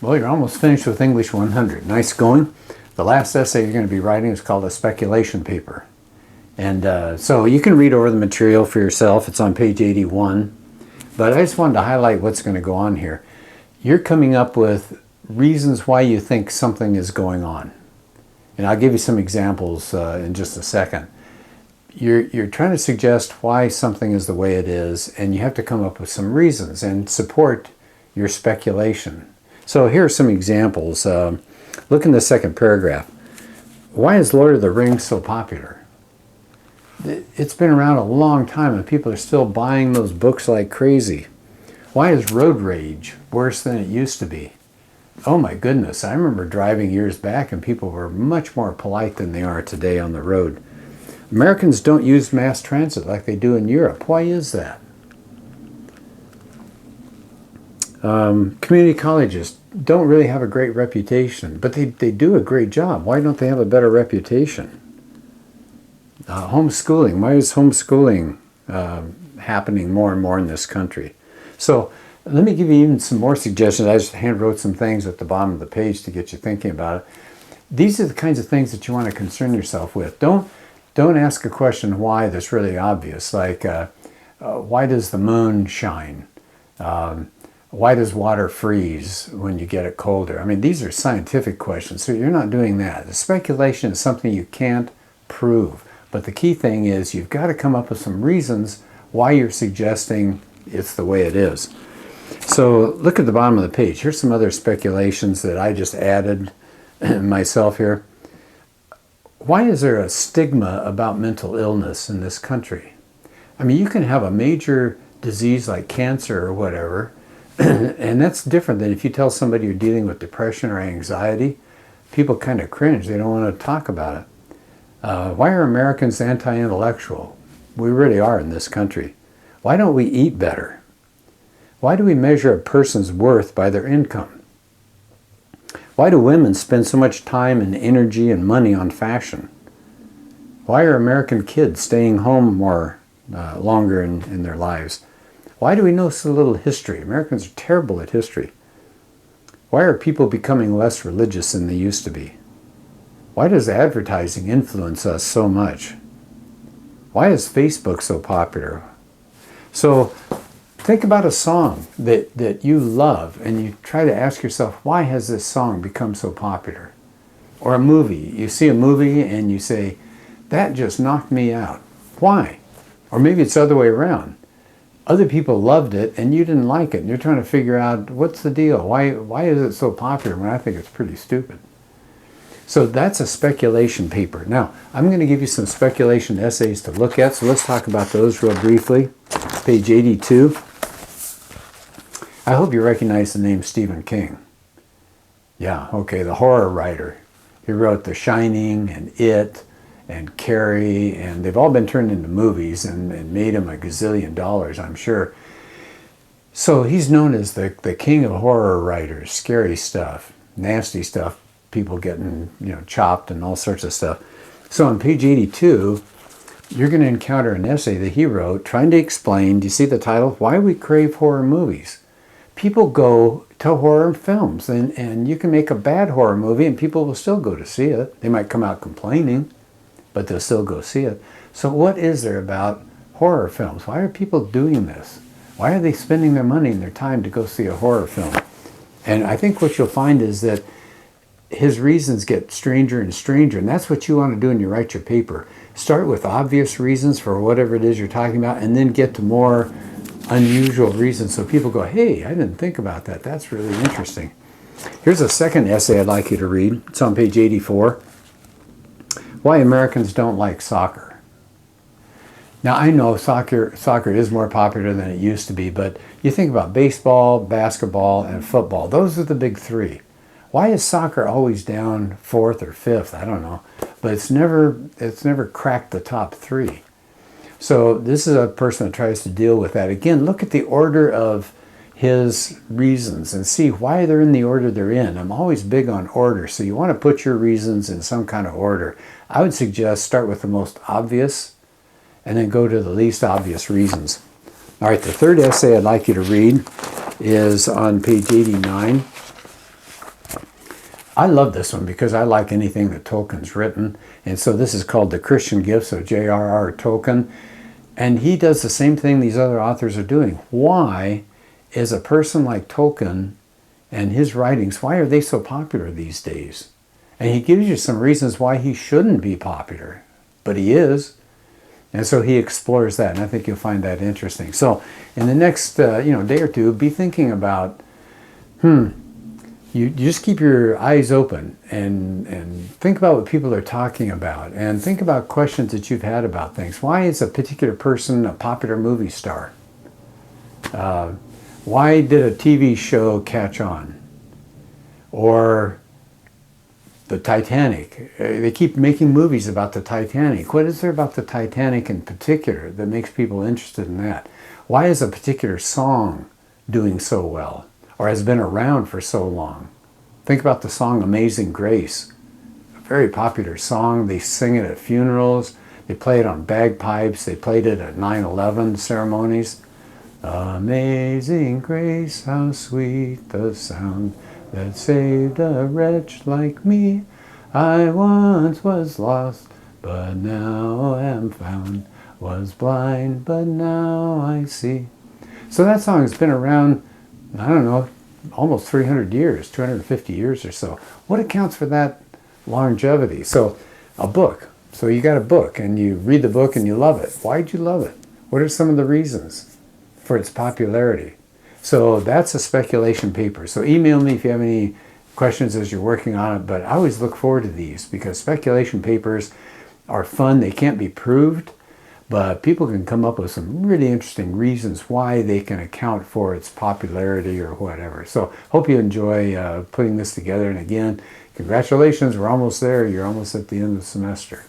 Well, you're almost finished with English 100. Nice going. The last essay you're going to be writing is called a speculation paper. And so you can read over the material for yourself. It's on page 81. But I just wanted to highlight what's going to go on here. You're coming up with reasons why you think something is going on. And I'll give you some examples in just a second. You're trying to suggest why something is the way it is, and you have to come up with some reasons and support your speculation. So here are some examples. Look in the second paragraph. Why is Lord of the Rings so popular? It's been around a long time and people are still buying those books like crazy. Why is road rage worse than it used to be? Oh my goodness, I remember driving years back and people were much more polite than they are today on the road. Americans don't use mass transit like they do in Europe. Why is that? Community colleges don't really have a great reputation, but they do a great job. Why don't they have a better reputation? Homeschooling. Why is homeschooling happening more and more in this country? So let me give you even some more suggestions. I just hand wrote some things at the bottom of the page to get you thinking about it. These are the kinds of things that you want to concern yourself with. Don't ask a question why that's really obvious, like why does the moon shine? Why does water freeze when you get it colder? I mean, these are scientific questions, so you're not doing that. The speculation is something you can't prove. But the key thing is you've got to come up with some reasons why you're suggesting it's the way it is. So look at the bottom of the page. Here's some other speculations that I just added myself here. Why is there a stigma about mental illness in this country? I mean, you can have a major disease like cancer or whatever, and that's different than if you tell somebody you're dealing with depression or anxiety. People kind of cringe. They don't want to talk about it. Why are Americans anti-intellectual? We really are in this country. Why don't we eat better? Why do we measure a person's worth by their income? Why do women spend so much time and energy and money on fashion? Why are American kids staying home longer in their lives? Why do we know so little history? Americans are terrible at history. Why are people becoming less religious than they used to be? Why does advertising influence us so much? Why is Facebook so popular? So think about a song that you love and you try to ask yourself, why has this song become so popular? Or a movie. You see a movie and you say, that just knocked me out. Why? Or maybe it's the other way around. Other people loved it and you didn't like it. And you're trying to figure out, what's the deal? Why is it so popular when I think it's pretty stupid? So that's a speculation paper. Now, I'm going to give you some speculation essays to look at. So let's talk about those real briefly. Page 82. I hope you recognize the name Stephen King. Yeah, okay, the horror writer. He wrote The Shining and It and Carrie, and they've all been turned into movies and made him a gazillion dollars, I'm sure. So he's known as the king of horror writers, scary stuff, nasty stuff, people getting chopped and all sorts of stuff. So on page 82, you're going to encounter an essay that he wrote trying to explain, do you see the title? Why we crave horror movies. People go to horror films, and you can make a bad horror movie and people will still go to see it. They might come out complaining, but they'll still go see it. So what is there about horror films? Why are people doing this? Why are they spending their money and their time to go see a horror film? And I think what you'll find is that his reasons get stranger and stranger, and that's what you want to do when you write your paper. Start with obvious reasons for whatever it is you're talking about, and then get to more unusual reasons so people go, hey, I didn't think about that. That's really interesting. Here's a second essay I'd like you to read. It's on page 84. Why Americans don't like soccer. Now, I know soccer is more popular than it used to be, but you think about baseball, basketball, and football. Those are the big three. Why is soccer always down fourth or fifth? I don't know. But it's never cracked the top three. So this is a person that tries to deal with that. Again, look at the order of his reasons and see why they're in the order they're in. I'm always big on order, so you want to put your reasons in some kind of order. I would suggest start with the most obvious and then go to the least obvious reasons. All right, the third essay I'd like you to read is on page 89. I love this one because I like anything that Tolkien's written. And so this is called The Christian Gifts of J.R.R. Tolkien. And he does the same thing these other authors are doing. Why is a person like Tolkien and his writings, why are they so popular these days? And he gives you some reasons why he shouldn't be popular, but he is. And so he explores that, and I think you'll find that interesting. So in the next day or two, be thinking about, you just keep your eyes open and think about what people are talking about, and think about questions that you've had about things. Why is a particular person a popular movie star? Why did a TV show catch on? Or the Titanic. They keep making movies about the Titanic. What is there about the Titanic in particular that makes people interested in that? Why is a particular song doing so well, or has been around for so long? Think about the song Amazing Grace. A very popular song. They sing it at funerals. They play it on bagpipes. They played it at 9/11 ceremonies. Amazing grace, how sweet the sound that saved a wretch like me. I once was lost, but now am found. Was blind, but now I see. So that song has been around, I don't know, almost 300 years, 250 years or so. What accounts for that longevity? So a book. So you got a book and you read the book and you love it. Why'd you love it? What are some of the reasons for its popularity? So that's a speculation paper. So email me if you have any questions as you're working on it. But I always look forward to these because speculation papers are fun. They can't be proved, but people can come up with some really interesting reasons why they can account for its popularity or whatever. So hope you enjoy putting this together. And again, congratulations, we're almost there. You're almost at the end of the semester.